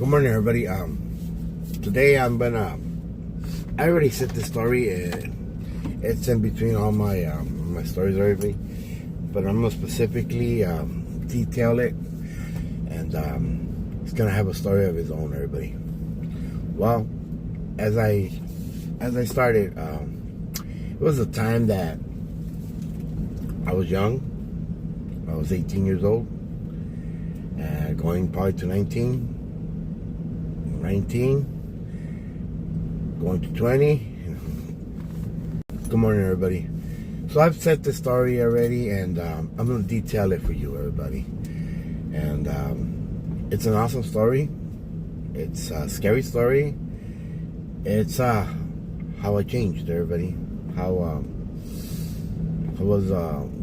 Good morning, everybody. Today I already said the story. It's in between all my my stories already, but I'm gonna specifically detail it, and it's gonna have a story of its own, everybody. Well, as I started, it was a time that I was young. I was 18 years old, going probably to 19, going to 20. Good morning, everybody. So I've said the story already, and I'm going to detail it for you, everybody. And it's an awesome story. It's a scary story. It's how I changed, everybody. How it was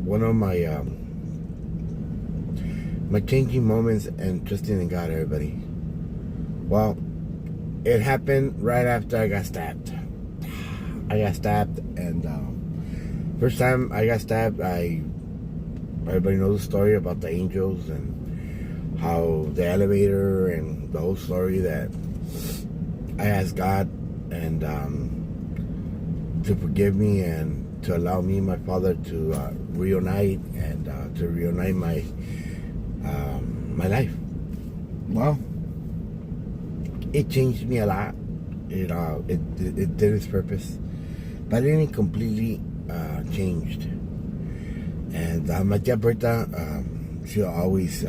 one of my my changing moments and trusting in God, everybody. Well, it happened right after I got stabbed. And first time I got stabbed, everybody knows the story about the angels and how the elevator and the whole story that I asked God and to forgive me and to allow me and my father to reunite and to reunite my life. Well, it changed me a lot. It did its purpose, but it didn't completely changed. And my tia Berta, she'll always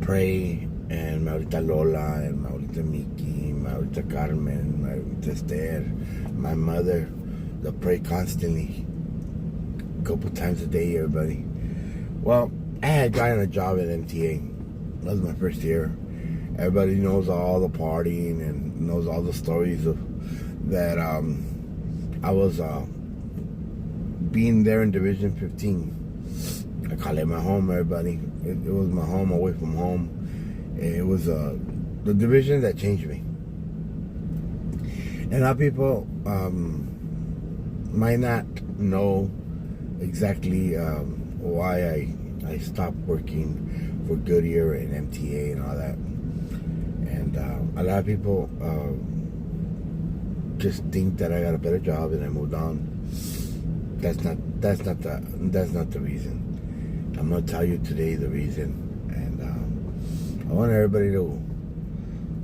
pray, and Maurita Lola, and Maurita Miki, Maurita Carmen, Maurita Esther, my mother, they'll pray constantly, a couple times a day, everybody. Well, I had gotten a job at MTA. That was my first year. Everybody knows all the partying and knows all the stories of that. I was being there in Division 15. I call it my home, everybody. It was my home, away from home. It was the division that changed me. And a lot of people might not know exactly why I stopped working for Goodyear and MTA and all that. And a lot of people just think that I got a better job and I moved on. That's not the reason. I'm gonna tell you today the reason, and I want everybody to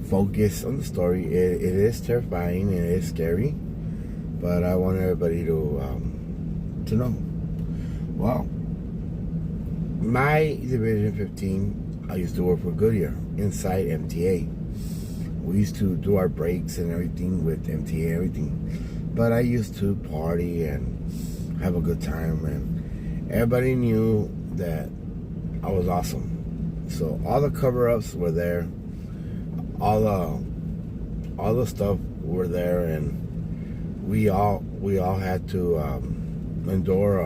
focus on the story. It is terrifying and it is scary, but I want everybody to know. Well, my Division 15, I used to work for Goodyear inside MTA. We used to do our breaks and everything with MTA and everything. But I used to party and have a good time, and everybody knew that I was awesome. So all the cover-ups were there. All the stuff were there, and we all had to endure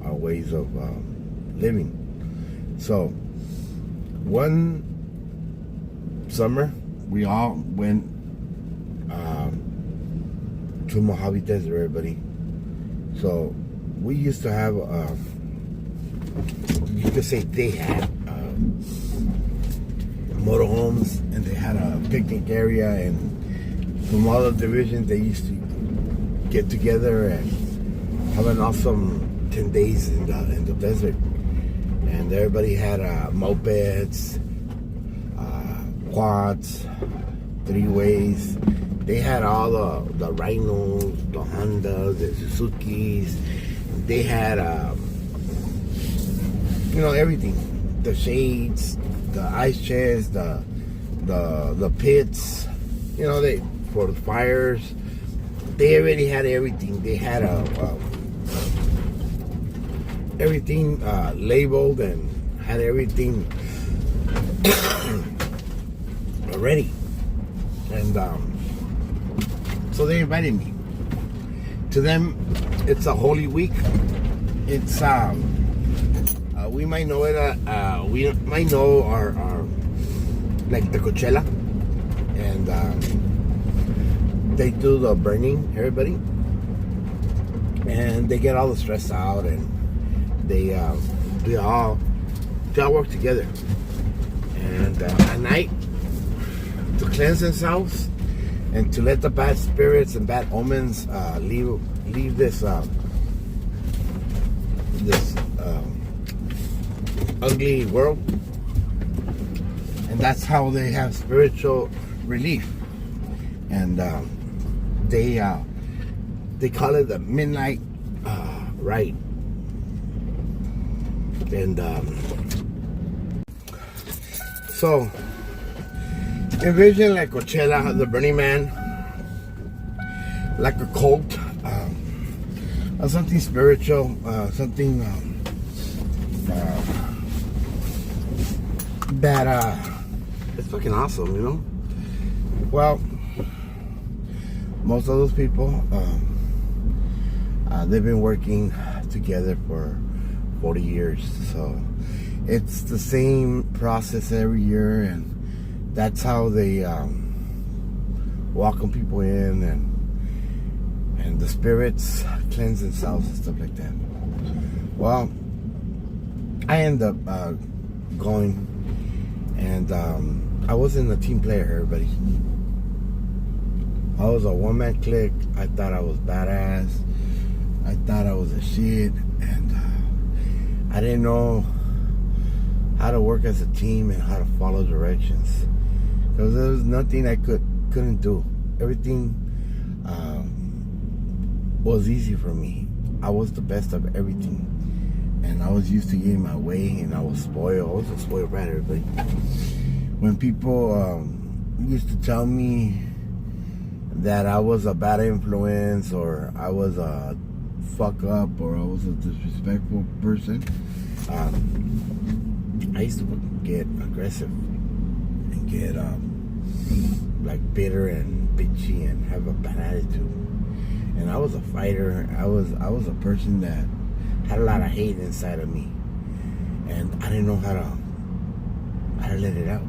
our ways of living. So one summer, we all went to Mojave Desert, everybody. So we used to have, you could say they had motorhomes, and they had a picnic area, and from all the divisions they used to get together and have an awesome 10 days in the desert. And everybody had mopeds, quads, three-ways. They had all the Rhinos, the Hondas, the Suzukis. They had, everything. The shades, the ice chests, the pits, they for the fires. They already had everything. They had everything labeled and had everything already. And so they invited me. To them, it's a holy week. It's we might know it. We might know our like the Coachella, and they do the burning, everybody, and they get all the stress out, and they all work together. And at night, cleanse themselves and to let the bad spirits and bad omens leave this ugly world. And that's how they have spiritual relief. And they call it the midnight rite. And so envision like Coachella, the Burning Man, like a cult, something spiritual, something that it's fucking awesome, you know. Well, most of those people, they've been working together for 40 years, so it's the same process every year, and that's how they welcome people in, and the spirits cleanse themselves and stuff like that. Well, I end up going, and I wasn't a team player, everybody. I was a one-man clique. I thought I was badass. I thought I was a shit, and I didn't know how to work as a team and how to follow directions, because there was nothing I couldn't do. Everything was easy for me. I was the best of everything, and I was used to getting my way, and I was spoiled. I was a spoiled brat, everybody. When people used to tell me that I was a bad influence, or I was a fuck up, or I was a disrespectful person, I used to get aggressive and get like bitter and bitchy and have a bad attitude. And I was a fighter. I was a person that had a lot of hate inside of me, and I didn't know how to let it out.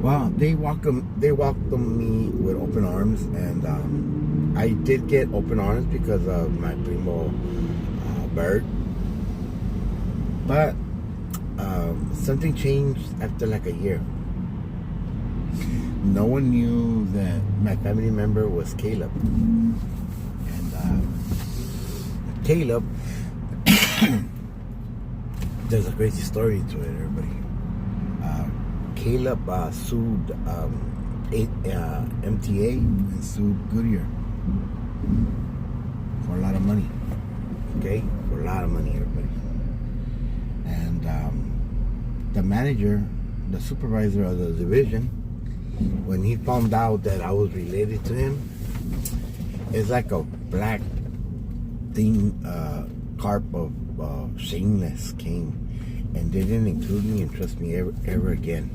Well, they welcomed me with open arms, and I did get open arms because of my primo Bird. But something changed after like a year. No one knew that my family member was Caleb. And Caleb, there's a crazy story to it, everybody. Caleb sued MTA and sued Goodyear for a lot of money. Okay? For a lot of money, everybody. And the manager, the supervisor of the division, when he found out that I was related to him, it's like a black thing, carp of shameless came, and they didn't include me and trust me ever again.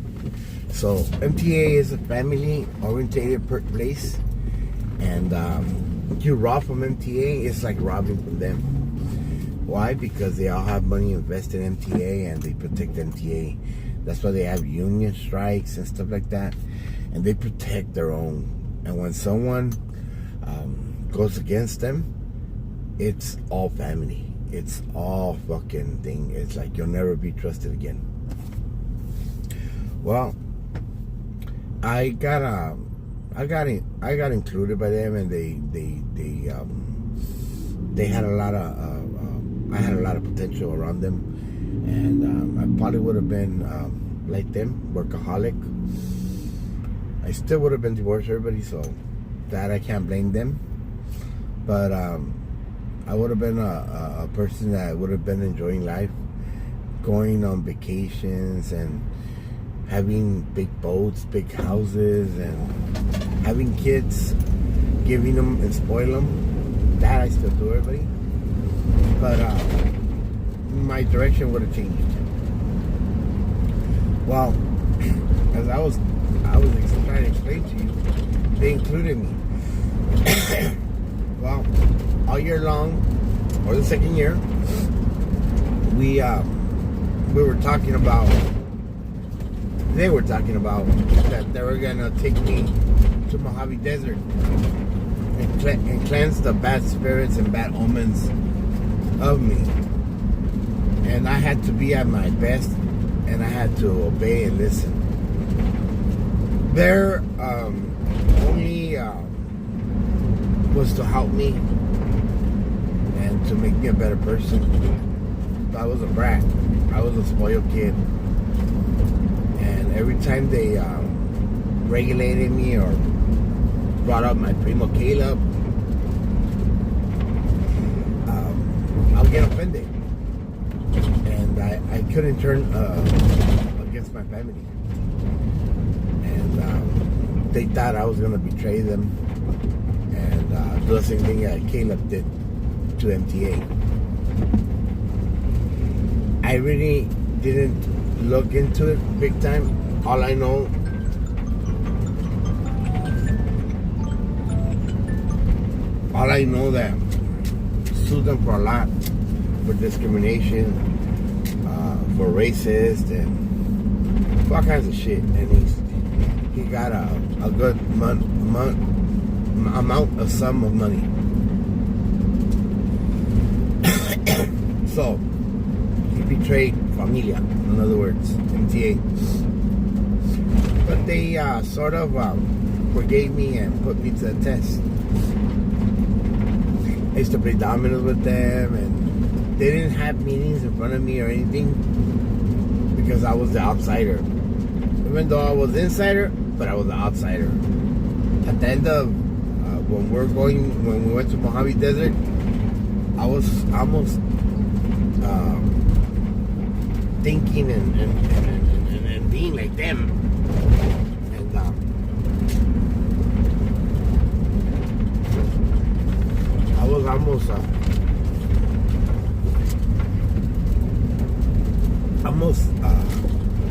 So MTA is a family-oriented place, and you rob from MTA, it's like robbing from them. Why? Because they all have money invested in MTA, and they protect MTA. That's why they have union strikes and stuff like that, and they protect their own. And when someone goes against them, it's all family. It's all fucking thing. It's like you'll never be trusted again. Well, I got included by them, and they had a lot of I had a lot of potential around them, and I probably would have been like them, workaholic. I still would have been divorced, everybody, so that I can't blame them. But I would have been a person that would have been enjoying life, going on vacations and having big boats, big houses, and having kids, giving them and spoil them. That I still do, everybody. But my direction would have changed. Well, as I was trying to explain to you, they included me. Well, all year long, or the second year, we were talking about. They were talking about that they were gonna take me to Mojave Desert and cleanse the bad spirits and bad omens of me. And I had to be at my best, and I had to obey and listen. There only was to help me and to make me a better person. I was a brat. I was a spoiled kid. And every time they regulated me or brought up my primo Caleb, I would get offended. And I couldn't turn against my family. And they thought I was going to betray them and do the same thing that Caleb did to MTA. I really didn't look into it big time. All I know that sued them for a lot, for discrimination, for racist, and for all kinds of shit. And he got a good sum of money. So he betrayed familia, in other words, MTA. But they sort of forgave me and put me to the test. I used to play dominoes with them, and they didn't have meetings in front of me or anything because I was the outsider. Even though I was the insider, but I was the outsider. At the end of when we went to Mojave Desert, I was almost thinking and being like them. And I was almost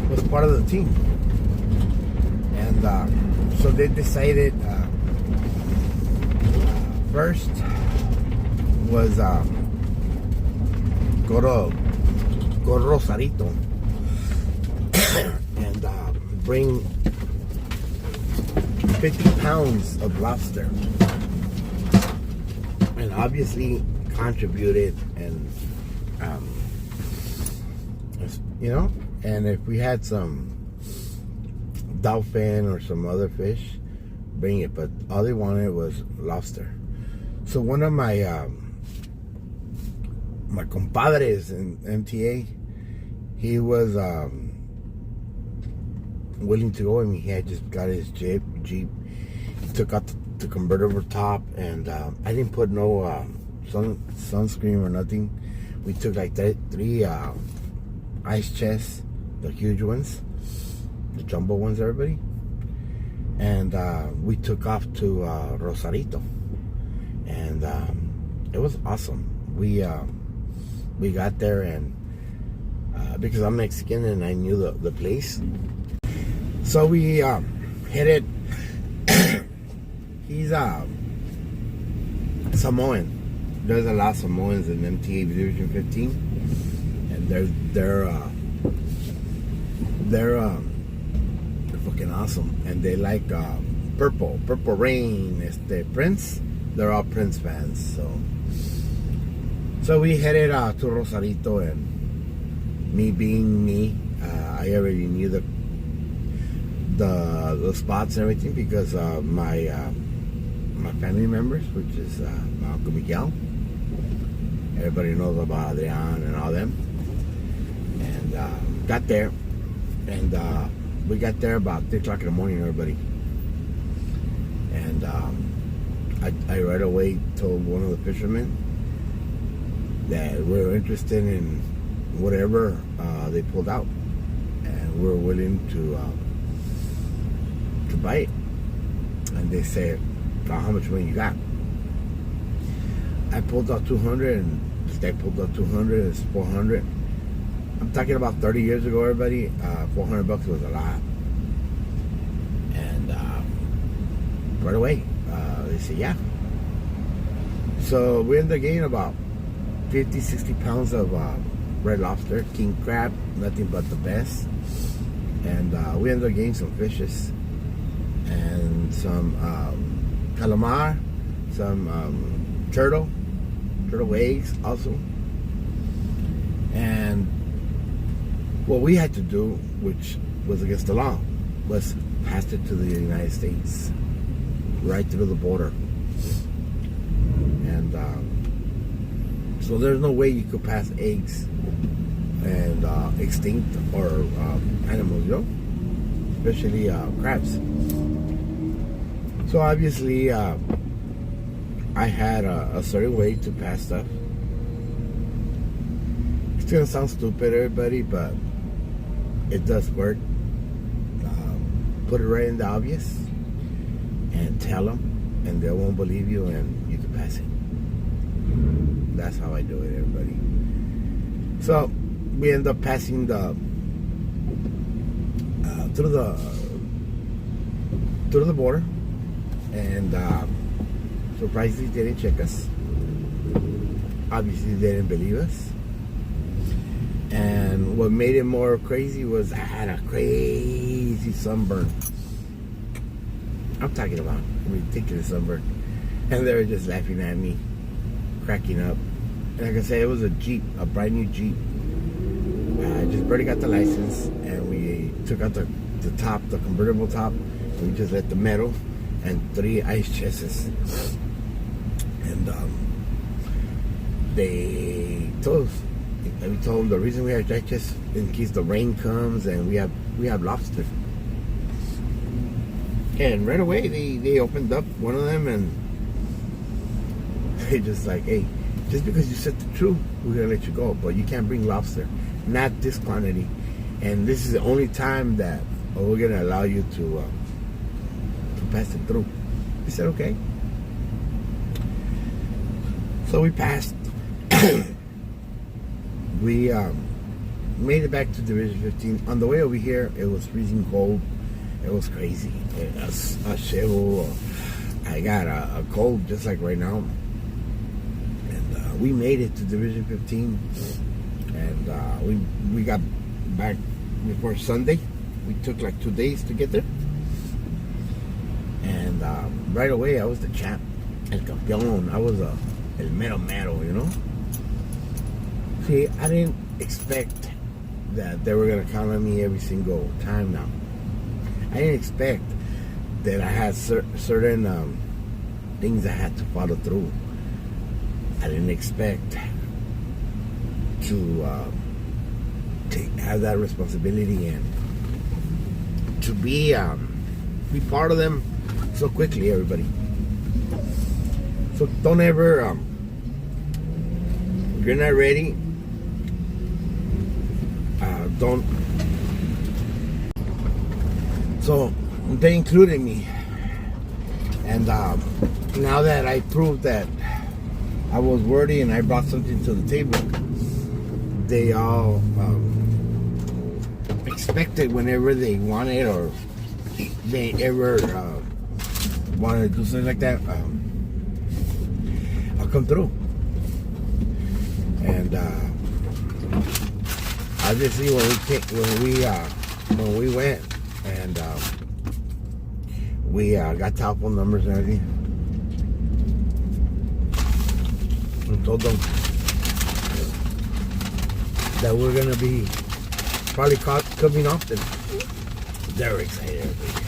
was part of the team. And so they decided first was go to Rosarito and bring 50 pounds of lobster, and obviously contributed, and and if we had some dolphin or some other fish, bring it, but all they wanted was lobster. So one of my compadres in MTA, he was willing to go with me. He had just got his Jeep. He took out the convertible top, and I didn't put no sunscreen or nothing. We took like three ice chests, the huge ones, the jumbo ones, everybody. And we took off to Rosarito, and it was awesome. We got there, and because I'm Mexican and I knew the place, so we headed. He's Samoan. There's a lot of Samoans in MTA Division 15, and they're fucking awesome, and they like Purple Rain, Prince. They're all Prince fans, so we headed to Rosarito, and me being me, I already knew the spots and everything because my family members, which is my Uncle Miguel. Everybody knows about Adrian and all them. And got there, and we got there about 3 o'clock in the morning, everybody. And I right away told one of the fishermen that we were interested in whatever they pulled out, and we were willing to buy it. And they said, how much money you got? I pulled out 200, and this guy pulled out 200. It's 400. I'm talking about 30 years ago, everybody. $400 was a lot. And right away, they said, yeah. So we ended up getting about 50, 60 pounds of red lobster, king crab, nothing but the best. And we ended up getting some fishes and some calamar, some turtle eggs also. And what we had to do, which was against the law, was passed it to the United States, right through the border. And so there's no way you could pass eggs and extinct or animals, you know, especially crabs. So obviously I had a certain way to pass stuff. It's gonna sound stupid, everybody, but it does work. Put it right in the obvious and tell them, and they won't believe you, and you can pass it. That's how I do it, everybody. So we end up passing the through the border, and surprisingly they didn't check us. Obviously they didn't believe us. And what made it more crazy was I had a crazy sunburn. I'm talking about a ridiculous sunburn. And they were just laughing at me, cracking up. And like I said, it was a Jeep, a brand new Jeep. I just barely got the license, and we took out the top, the convertible top, and we just let the metal and 3 ice chests. And they told us, and we told them the reason we have ice chests in case the rain comes, and we have lobster. And right away they opened up one of them, and they just like, hey, just because you said the truth, we're gonna let you go, but you can't bring lobster, not this quantity, and this is the only time that we're gonna allow you to pass it through. We said okay. So we passed. We made it back to Division 15. On the way over here, it was freezing cold. It was crazy. A shiver. I got a cold just like right now. And we made it to Division 15. And we got back before Sunday. We took like 2 days to get there. And right away, I was the champ. El campeón. I was el mero, you know? See, I didn't expect that they were going to count on me every single time now. I didn't expect that I had certain things I had to follow through. I didn't expect to have that responsibility and to be part of them so quickly, everybody. So don't ever, if you're not ready, don't. So they included me, and now that I proved that I was worthy and I brought something to the table, they all expected whenever they wanted or they ever wanted to do something like that, I'll come through. And obviously when we went and we got telephone numbers and everything, and told them that we're gonna be probably coming often. They were excited, everybody.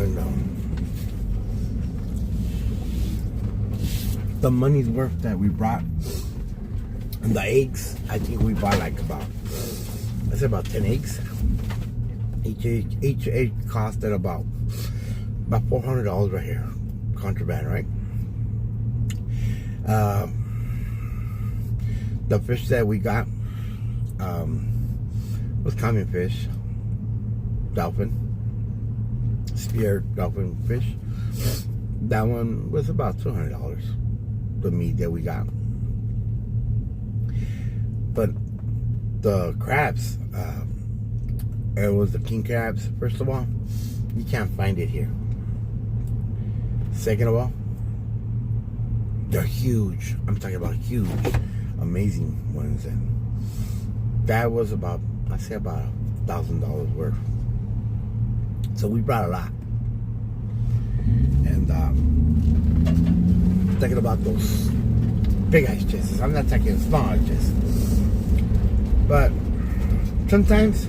And the money's worth that we brought. And the eggs, I think we bought like about 10 eggs. Each egg costed about $400 right here. Contraband, right? The fish that we got was common fish, dolphin, spear dolphin fish. That one was about $200. The meat that we got. But the crabs, it was the king crabs. First of all, you can't find it here. Second of all, they're huge. I'm talking about huge, amazing ones. And that was about, I'd say about $1,000 worth. So we brought a lot. And thinking about those big ice chests. I'm not talking small ice chests. But sometimes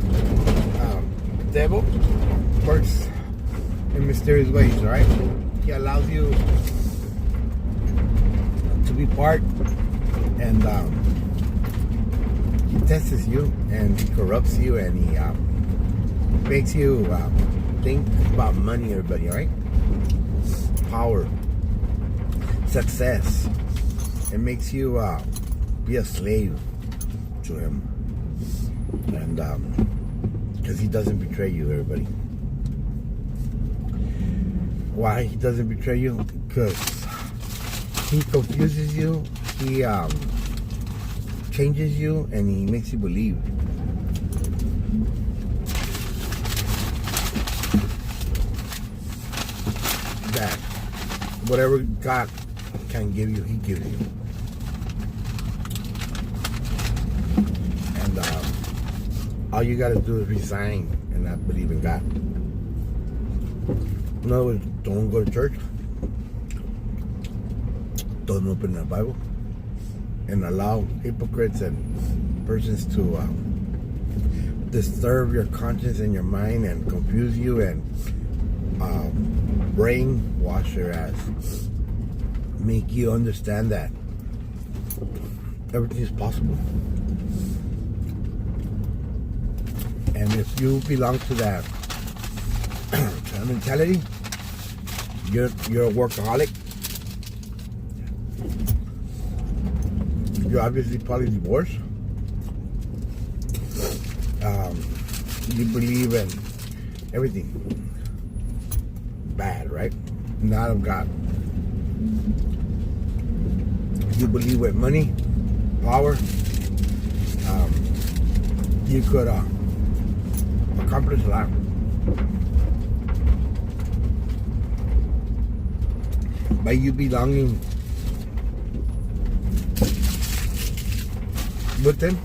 devil works in mysterious ways, right? He allows you to be part, and he tests you, and he corrupts you, and he makes you think about money, everybody, right? Power, success. It makes you be a slave to him, and because he doesn't betray you, everybody. Why he doesn't betray you? Because he confuses you, he changes you, and he makes you believe that whatever God can give you, he gives you. And all you got to do is resign and not believe in God. In other words, don't go to church, don't open the Bible, and allow hypocrites and persons to disturb your conscience and your mind and confuse you and brainwash your ass. Make you understand that everything is possible. And if you belong to that mentality, you're a workaholic. You're obviously probably divorced. You believe in everything bad, right? Not of God. You believe with money, power, you could accomplish a lot. By you belonging with them,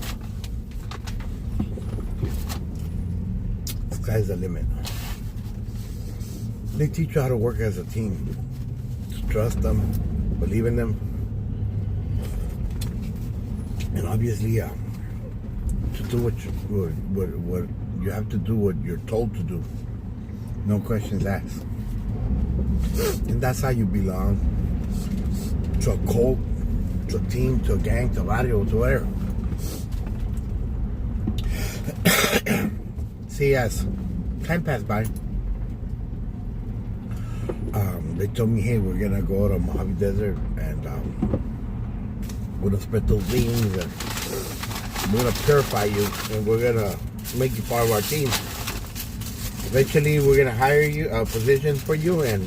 sky's the limit. They teach you how to work as a team, to trust them, believe in them, and obviously to do what you have to do, what you're told to do, no questions asked. And that's how you belong to a cult, to a team, to a gang, to a barrio, to whatever. See, as time passed by, they told me, hey, we're gonna go to Mojave Desert, and we're gonna spread those wings, and we're gonna purify you, and we're gonna make you part of our team. Eventually, we're gonna hire you a position for you, and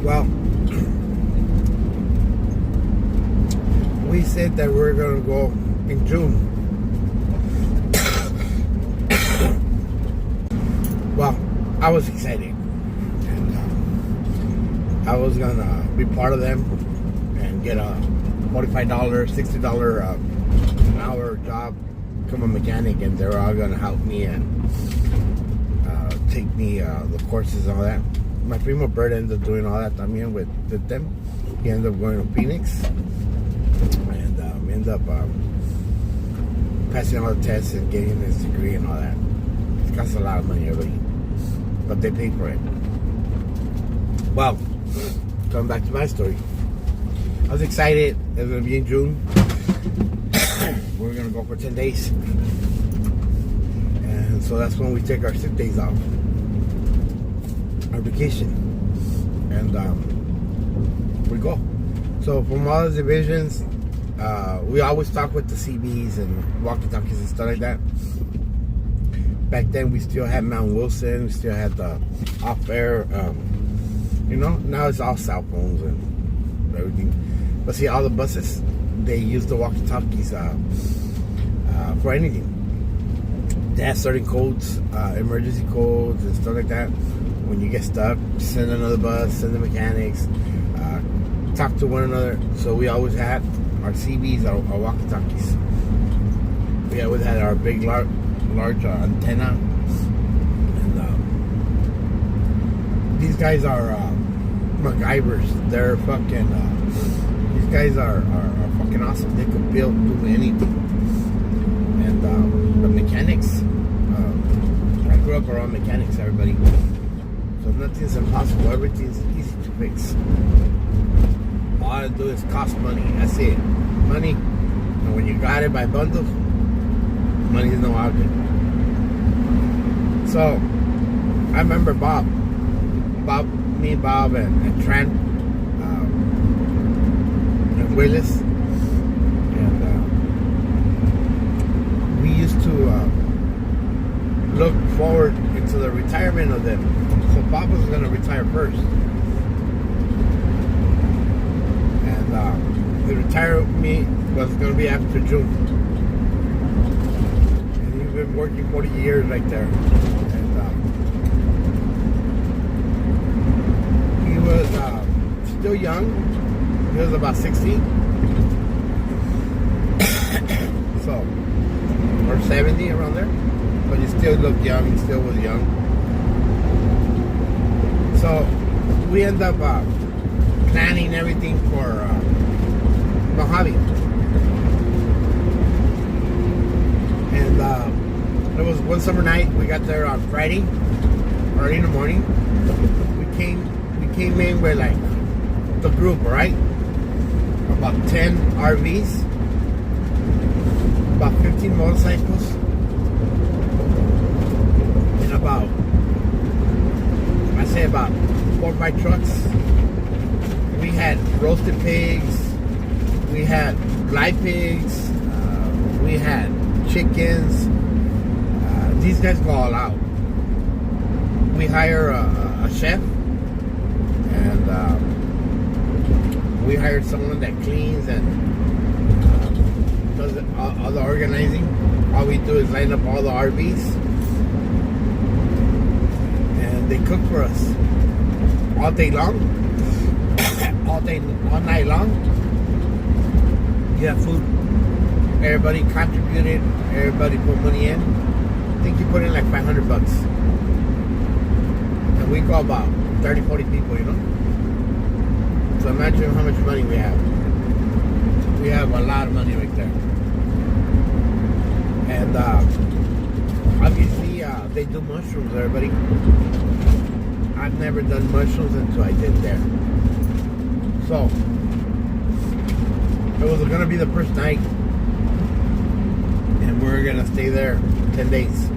well, we said that we're gonna go in June. Well, I was excited, and I was gonna be part of them and get a $45, $60 an hour job, become a mechanic, and they're all gonna help me and take me the courses and all that. My primo Bert ended up doing all that también with them. He ended up going to Phoenix and ended up passing all the tests and getting his degree and all that. It costs a lot of money, everybody, but they pay for it. Well, coming back to my story, I was excited. It was going to be in June. We're going to go for 10 days. And so that's when we take our 6 days off, our vacation. And we go. So from all the divisions, we always talk with the CBs and walkie-talkies and stuff like that. Back then, we still had Mount Wilson. We still had the off-air, now it's all cell phones and everything. But see, all the buses, they use the walkie-talkies for anything. They have certain codes, emergency codes and stuff like that. When you get stuck, send another bus, send the mechanics, talk to one another. So we always had our CBs, our walkie-talkies. We always had our big, large antenna. And these guys are MacGyvers. They're fucking guys are fucking awesome. They could do anything. And the mechanics, I grew up around mechanics, everybody. So nothing's impossible. Everything's easy to fix. All I do is cost money. That's it. Money. And when you got it by bundles, money is no object. So I remember me, Bob, and Trent, and Willis, and we used to look forward into the retirement of them. So Bob was going to retire first, and the retirement was going to be after June. And he's been working 40 years right there. He was still young. He was about 60. So, or 70, around there. But he still looked young. He still was young. So, we end up planning everything for Mojave. And it was one summer night. We got there on Friday, early in the morning. We came in with like the group, right? About 10 RVs, about 15 motorcycles, and about 4 or 5 trucks. We had roasted pigs, we had live pigs, we had chickens. These guys go all out. We hire a chef, and we hired someone that cleans and does all the organizing. All we do is line up all the RVs, and they cook for us all day long, all night long. You have food. Everybody contributed. Everybody put money in. I think you put in like $500, and we go about 30, 40 people, you know. So imagine how much money we have. We have a lot of money right there. And obviously they do mushrooms, everybody. I've never done mushrooms until I did there. So it was gonna be the first night, and we're gonna stay there 10 days.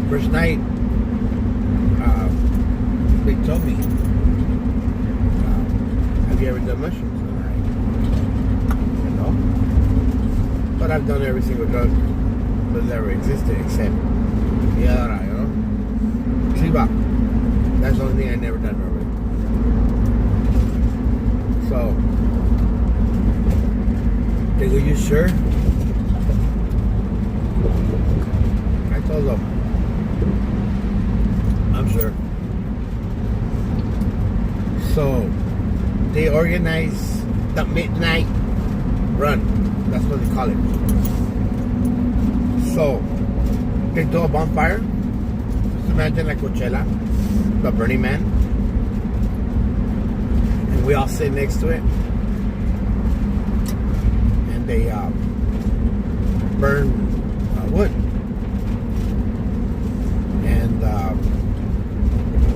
First night, they told me, have you ever done mushrooms? And I said no. But I've done every single drug that's ever existed except goodyear, you know? Chiba. That's the only thing I never done already. So, they go, you sure? I told them, I'm sure. So they organize the midnight run. That's what they call it. So they do a bonfire. Just imagine like Coachella, the Burning Man, and we all sit next to it. And they burn wood. And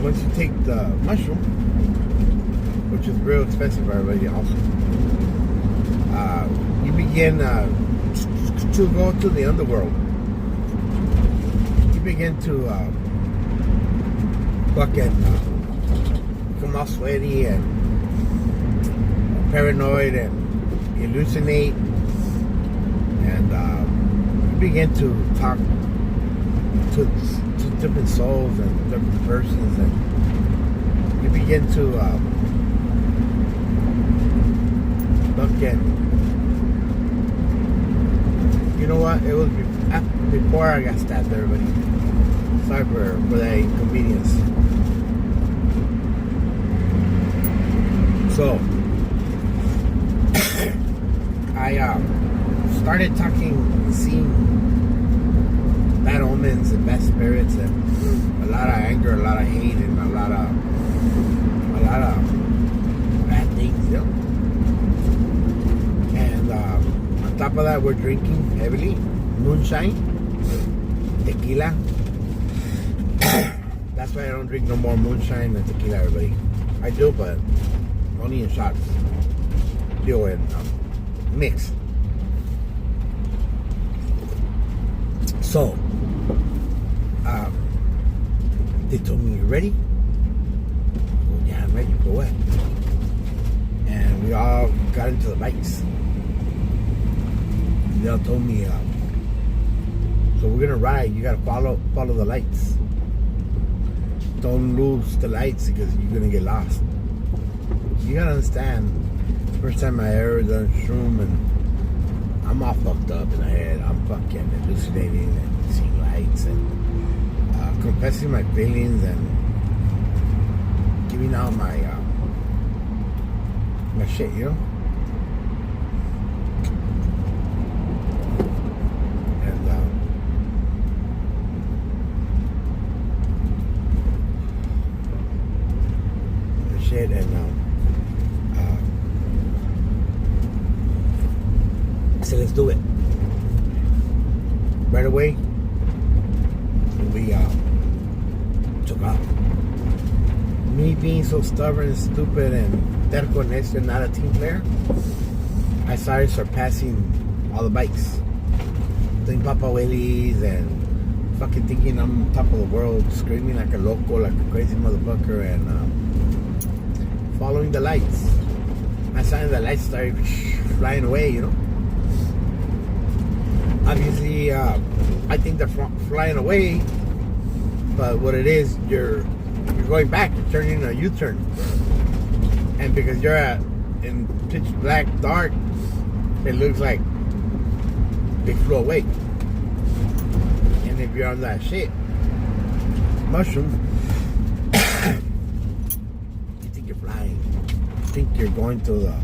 once you take the mushroom, which is real expensive for everybody also, you begin to go to the underworld. You begin to become all sweaty and paranoid and hallucinate, and you begin to talk to different souls and different persons, and you begin to look at, you know what, it was before I got stabbed, everybody. Sorry for that inconvenience. So I started talking, seeing bad omens and bad spirits, and a lot of anger, a lot of hate, and a lot of top of that, we're drinking heavily moonshine, tequila. That's why I don't drink no more moonshine and tequila, everybody. I do, but only in shots. Do it mix. So, they told me, "You ready?" Well, yeah, I'm ready. Go ahead. And we all got into the bikes. They all told me, "So we're gonna ride. You gotta follow the lights. Don't lose the lights because you're gonna get lost." You gotta understand. First time I ever done shroom, and I'm all fucked up in the head. I'm fucking hallucinating and seeing lights and confessing my feelings and giving out my my shit, you know. And shit and I said, let's do it. Right away, we took off. Me being so stubborn and stupid and terco and not a team player, I started surpassing all the bikes. Doing papa wheelies and fucking thinking I'm on top of the world, screaming like a loco, like a crazy motherfucker, and following the lights. I saw the lights started flying away, you know. Obviously, I think they're flying away, but what it is, you're going back, you're turning a U-turn, and because you're in pitch black dark, it looks like they flew away. And if you're on that shit mushroom, you think you're flying, you think you're going to the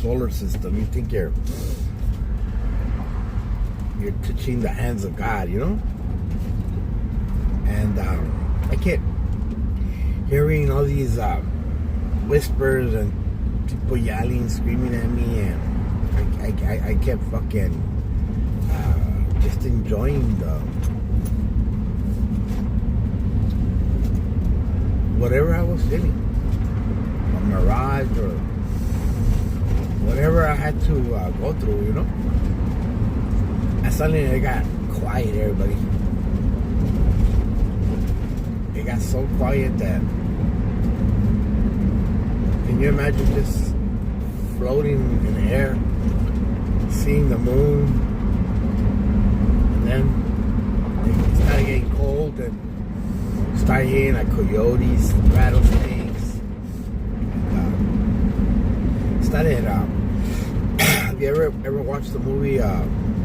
solar system, you think you're touching the hands of God, you know? And I kept hearing all these whispers and people yelling, screaming at me, and I kept fucking just enjoying whatever I was feeling, a mirage or whatever I had to go through, you know? And suddenly it got quiet, everybody. It got so quiet that, can you imagine just floating in the air, seeing the moon, and then it started getting cold and started hearing like coyotes, rattlesnakes. Started, have you ever watched the movie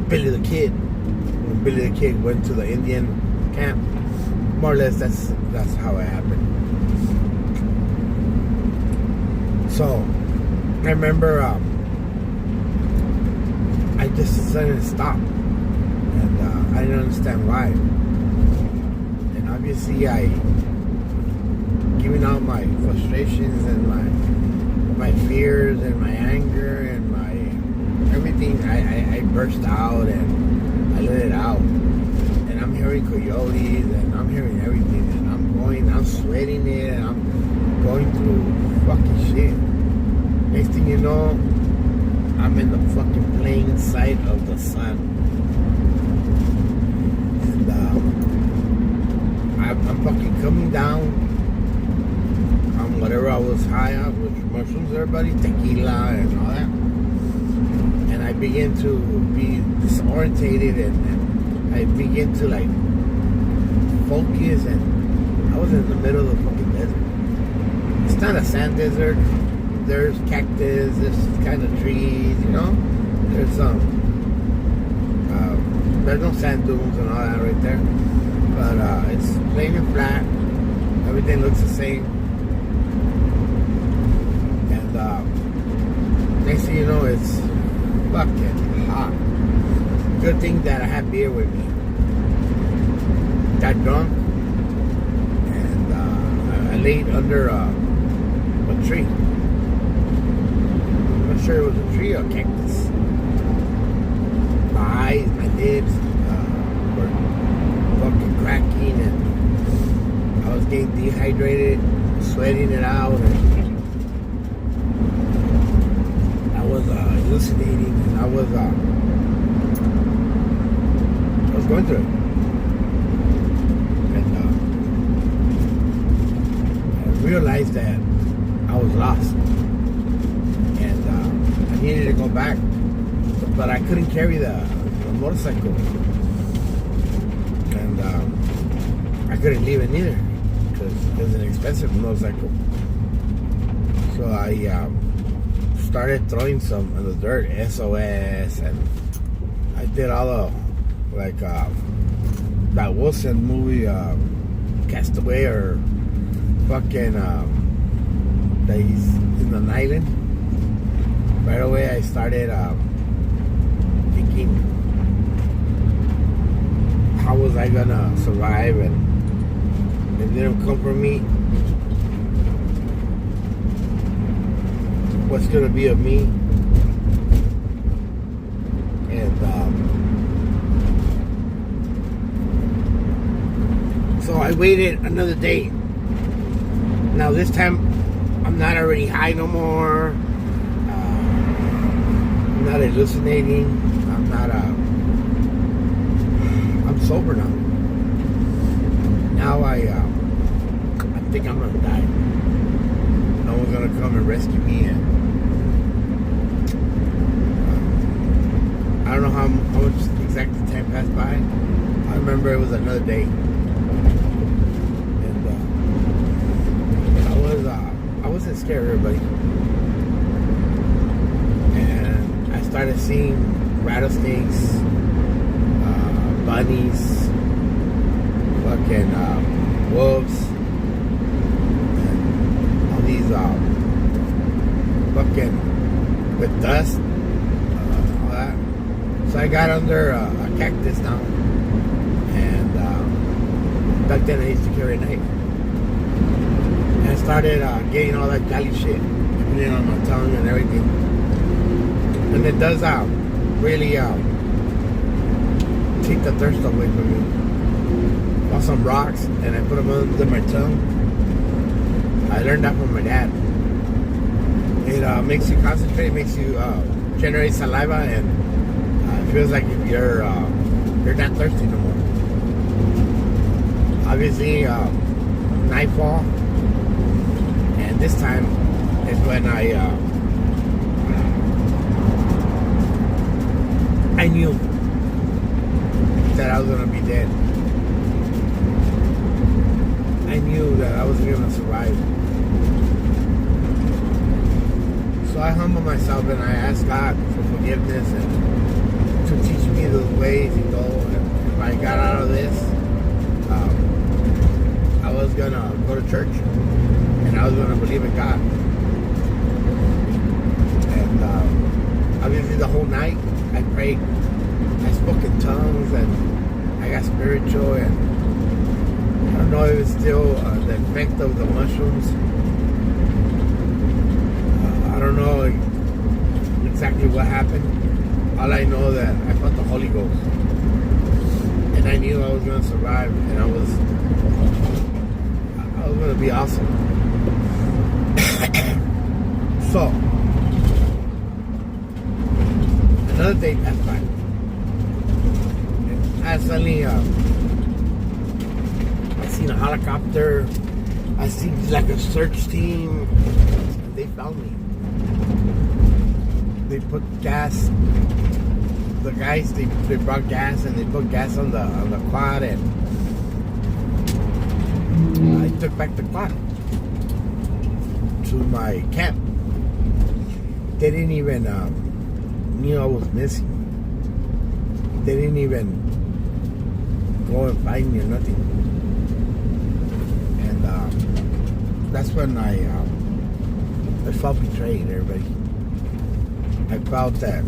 Billy the Kid? When Billy the Kid went to the Indian camp, more or less that's how it happened. So I remember I just decided to stop, and I didn't understand why. And obviously I giving out my frustrations and my fears and my anger and my everything. I burst out and I let it out. And I'm hearing coyotes and I'm hearing everything, and I'm sweating it, and I'm going through fucking shit. Next thing you know, I'm in the fucking plain sight of the sun. And I'm fucking coming down on whatever I was high on, with mushrooms, everybody, tequila and all that. And I begin to be disorientated, and I begin to like focus, and I was in the middle of the fucking desert. It's not a sand desert. There's cactus, there's kind of trees, you know. There's there's no sand dunes and all that right there, but it's plain and flat. Everything looks the same. And next thing you know, it's fucking hot. Good thing that I had beer with me. Got drunk, and I laid under a tree. I'm not sure it was a tree or a cactus. eyes, my lips were fucking cracking, and I was getting dehydrated, sweating it out, and I was hallucinating, and I was going through it. And I realized that I was lost, and I needed to go back, but I couldn't carry the motorcycle, and I couldn't leave it either because it was an expensive motorcycle. So I started throwing some in the dirt, SOS, and I did all the like that Wilson movie, Castaway, or fucking that he's in an island. Right away I started thinking, how was I gonna survive, and it didn't come for me. What's gonna be of me? And so I waited another day. Now this time I'm not already high no more. I'm not hallucinating. I'm sober now. Now I think I'm gonna die. No one's gonna come and rescue me, and I don't know how much exactly time passed by. I remember it was another day, and I wasn't scared, everybody. And I started seeing rattlesnakes, bunnies, fucking wolves, and all these fucking with dust, all that. So I got under a cactus now, and back then I used to carry a knife, and I started getting all that jolly shit, putting it on my tongue and everything, and it does really take the thirst away from me. Bought some rocks and I put them under my tongue. I learned that from my dad. It makes you concentrate, makes you generate saliva, and it feels like you're not thirsty no more. Obviously, nightfall, and this time is when I knew that I was gonna be dead. I knew that I wasn't gonna survive. So I humbled myself and I asked God for forgiveness and to teach me the ways to go. And if I got out of this, I was gonna go to church and I was gonna believe in God. And obviously the whole night I prayed. I spoke in tongues and I got spiritual, and I don't know if it's still the effect of the mushrooms. I don't know exactly what happened. All I know that I felt the Holy Ghost, and I knew I was going to survive, and I was going to be awesome. So another day passed by. I suddenly I seen a helicopter. I seen like a search team. And they found me. They put gas. The guys they brought gas and they put gas on the quad, and I took back the quad to my camp. They didn't even knew I was missing. They didn't even go and find me or nothing. And that's when I felt betrayed, everybody. I felt that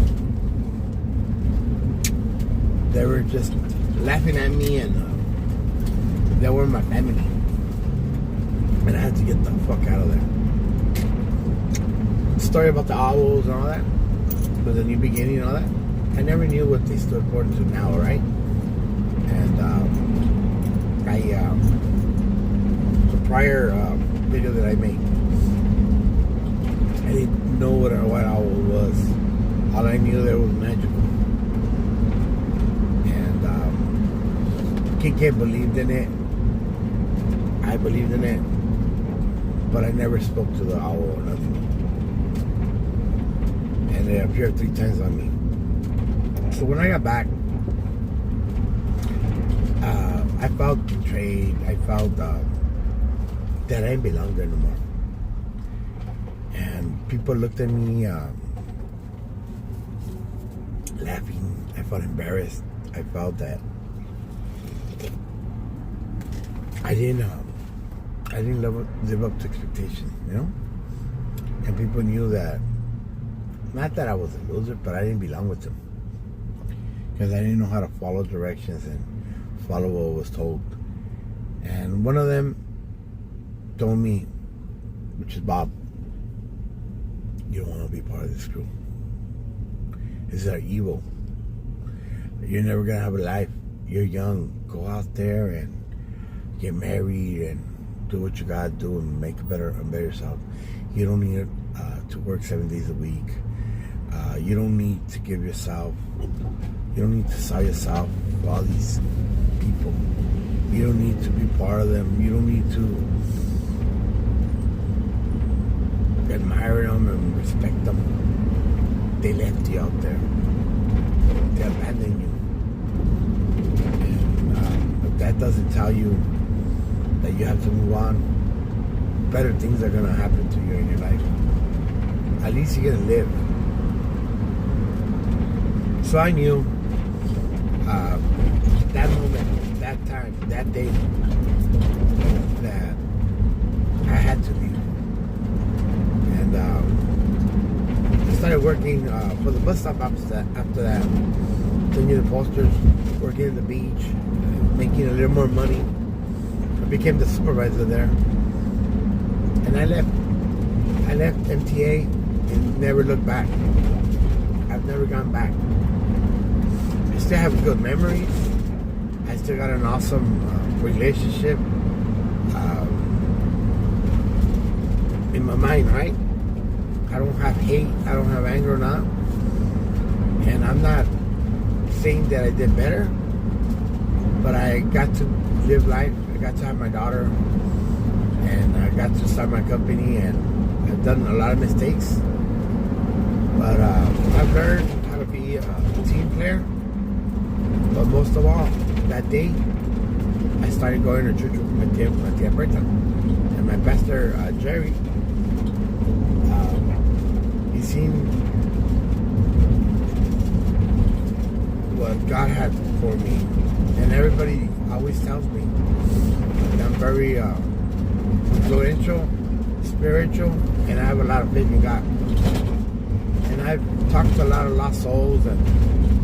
they were just laughing at me, and they were my family. And I had to get the fuck out of there. The story about the owls and all that, with a new beginning and all that, I never knew what they stood for until now, right? And the prior video that I made, I didn't know what owl was. All I knew that it was magical. And Kike believed in it. I believed in it. But I never spoke to the owl or nothing. And it appeared 3 times on me. So when I got back, I felt betrayed. I felt that I didn't belong there anymore. And people looked at me laughing. I felt embarrassed. I felt that I didn't live up to expectations, you know? And people knew that, not that I was a loser, but I didn't belong with them. Because I didn't know how to follow directions and follow what was told. And one of them told me, which is Bob, you don't want to be part of this crew. These are evil. You're never going to have a life. You're young. Go out there and get married and do what you got to do and make and better yourself. You don't need to work 7 days a week. You don't need to give yourself. You don't need to sell yourself for all these people. You don't need to be part of them. You don't need to admire them and respect them. They left you out there. They abandoned you. And if that doesn't tell you that you have to move on, better things are going to happen to you in your life. At least you're going to live. So I knew that moment, that time, that day, that I had to leave. And I started working for the bus stop after that. Changing the posters, working at the beach, making a little more money. I became the supervisor there. And I left MTA and never looked back. I've never gone back. I still have good memories. I still got an awesome relationship in my mind, right? I don't have hate. I don't have anger now. And I'm not saying that I did better, but I got to live life. I got to have my daughter, and I got to start my company, and I've done a lot of mistakes, but I've learned how to be a team player. But most of all, that day, I started going to church with my tia Berta, and my pastor, Jerry. He seen what God had for me, and everybody always tells me that I'm very influential, spiritual, and I have a lot of faith in God. And I've talked to a lot of lost souls and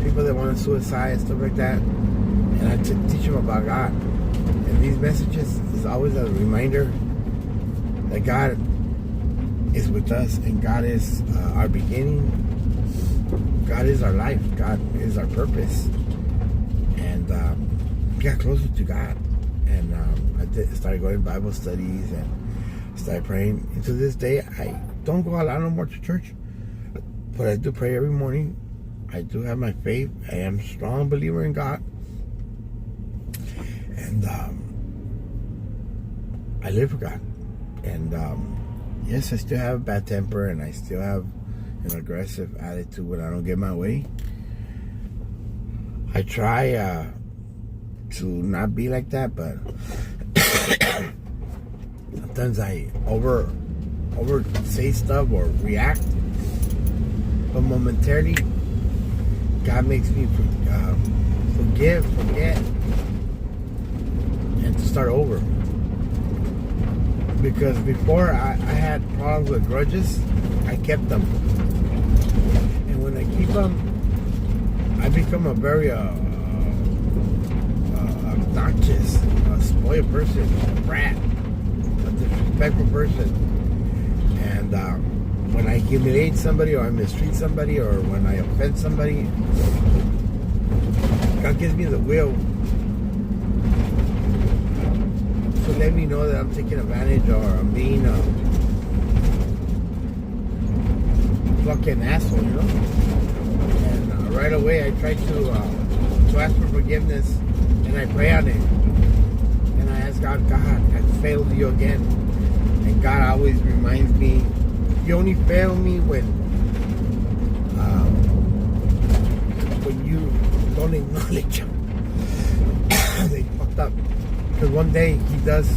people that want to suicide and stuff like that, and I teach them about God. And these messages is always a reminder that God is with us, and God is our beginning. God is our life. God is our purpose. And got closer to God. And I started going to Bible studies and started praying. And to this day, I don't go a lot no more to church, but I do pray every morning. I do have my faith. I am a strong believer in God. And I live for God. And yes, I still have a bad temper, and I still have an aggressive attitude when I don't get my way. I try to not be like that, but sometimes I over say stuff or react. But momentarily, God makes me forget, and to start over. Because before I had problems with grudges, I kept them. And when I keep them, I become a very obnoxious, spoiled person, a brat, a disrespectful person. And when I humiliate somebody, or I mistreat somebody, or when I offend somebody, God gives me the will to let me know that I'm taking advantage, or I'm being a fucking asshole, you know. And right away, I try to ask for forgiveness, and I pray on it, and I ask God, I failed you again, and God always reminds me, you only fail me when you don't acknowledge him. They fucked up. Because one day he does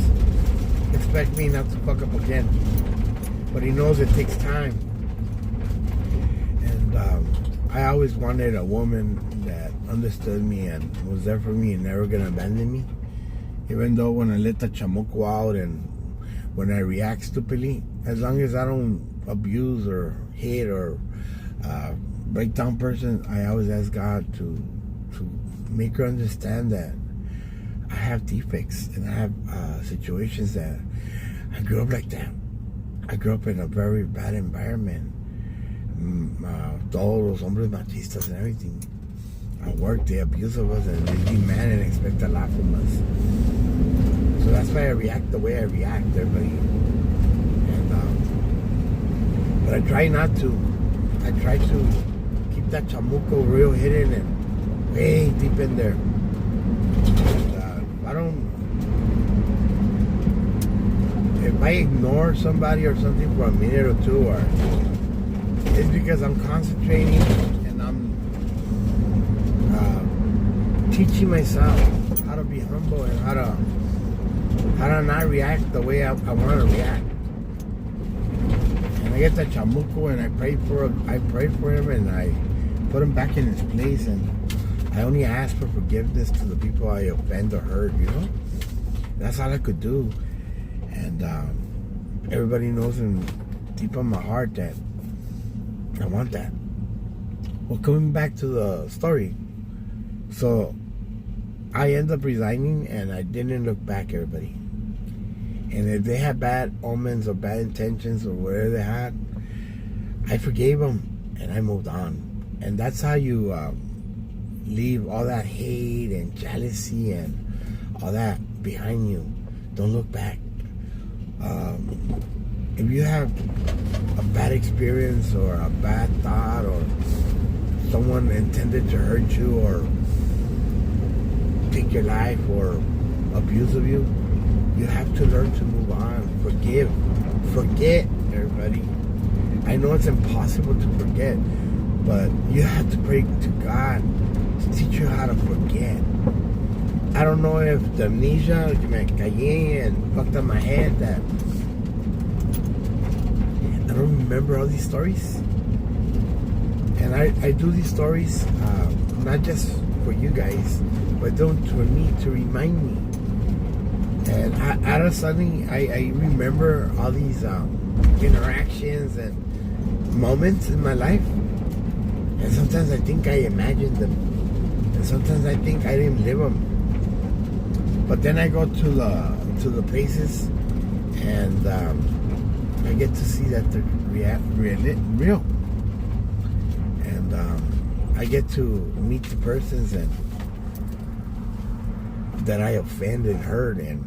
expect me not to fuck up again. But he knows it takes time. And I always wanted a woman that understood me and was there for me and never gonna abandon me. Even though when I let the chamuco out and when I react stupidly, as long as I don't abuse or hit or break down person, I always ask God to make her understand that I have defects and I have situations that I grew up like that. I grew up in a very bad environment. Todos los hombres machistas and everything. At work, they abuse of us and they demand and expect a lot from us. So that's why I react the way I react, everybody. And but I try not to. I try to keep that chamuco real hidden and way deep in there. If I ignore somebody or something for a minute or two, or it's because I'm concentrating and I'm teaching myself how to be humble and how to not react the way I want to react. And I get that chamuco and I pray for him and I put him back in his place, and I only ask for forgiveness to the people I offend or hurt, you know? That's all I could do. And everybody knows in deep in my heart that I want that. Well, coming back to the story. So I end up resigning and I didn't look back, everybody. And if they had bad omens or bad intentions or whatever they had, I forgave them and I moved on. And that's how you leave all that hate and jealousy and all that behind you. Don't look back. If you have a bad experience or a bad thought or someone intended to hurt you or take your life or abuse of you, you have to learn to move on. Forget, everybody. I know it's impossible to forget, but you have to pray to God to teach you how to forget. I don't know if the amnesia me callé and fucked up my head that I don't remember all these stories. And I do these stories not just for you guys, but don't for me to remind me. And out of sudden, I remember all these interactions and moments in my life. And sometimes I think I imagined them. And sometimes I think I didn't live them. But then I go to the places and I get to see that they're real. And I get to meet the persons that I offended, hurt, and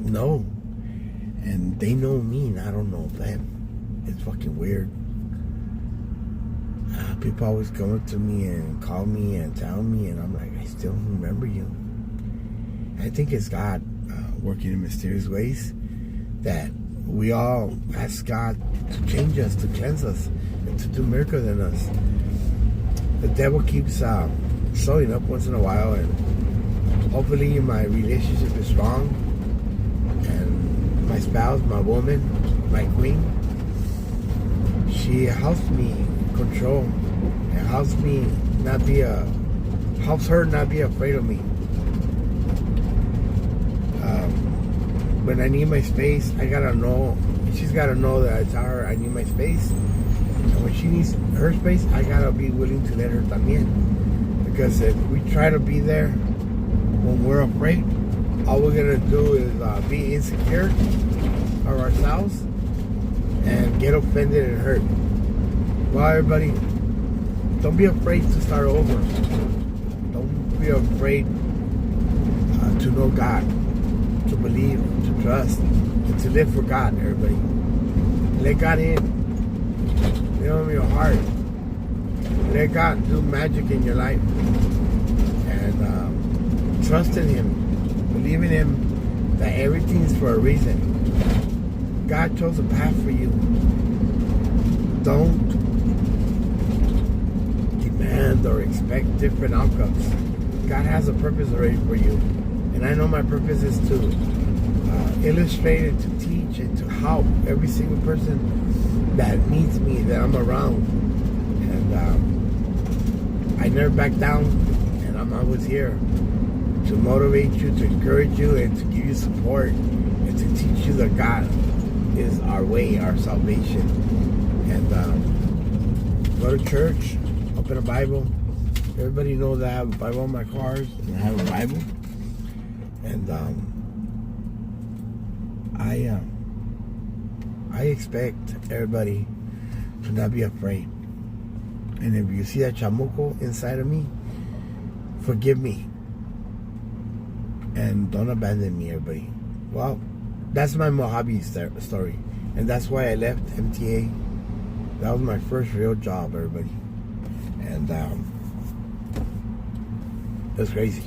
know. And they know me and I don't know them. It's fucking weird. People always come up to me and call me and tell me, and I'm like, I still remember you. I think it's God working in mysterious ways that we all ask God to change us, to cleanse us, and to do miracles in us. The devil keeps showing up once in a while, and hopefully my relationship is strong, and my spouse, my woman, my queen, she helps me control and helps her not be afraid of me. When I need my space, I gotta know, she's gotta know that I tell her I need my space. And when she needs her space, I gotta be willing to let her también. Because if we try to be there when we're afraid, all we're gonna do is be insecure of ourselves and get offended and hurt. Well, everybody, don't be afraid to start over. Don't be afraid to know God, to believe, to trust, and to live for God, everybody. Let God in. Let Him in your heart. Let God do magic in your life. And trust in Him. Believe in Him that everything's for a reason. God chose a path for you. Don't demand or expect different outcomes. God has a purpose already for you. And I know my purpose is to illustrate and to teach and to help every single person that needs me, that I'm around. And I never back down, and I'm always here to motivate you, to encourage you, and to give you support, and to teach you that God is our way, our salvation. And go to church, open a Bible. Everybody knows I have a Bible on my cars, and I have a Bible. And I expect everybody to not be afraid. And if you see that chamuco inside of me, forgive me. And don't abandon me, everybody. Well, that's my Mojave story. And that's why I left MTA. That was my first real job, everybody. And it was crazy.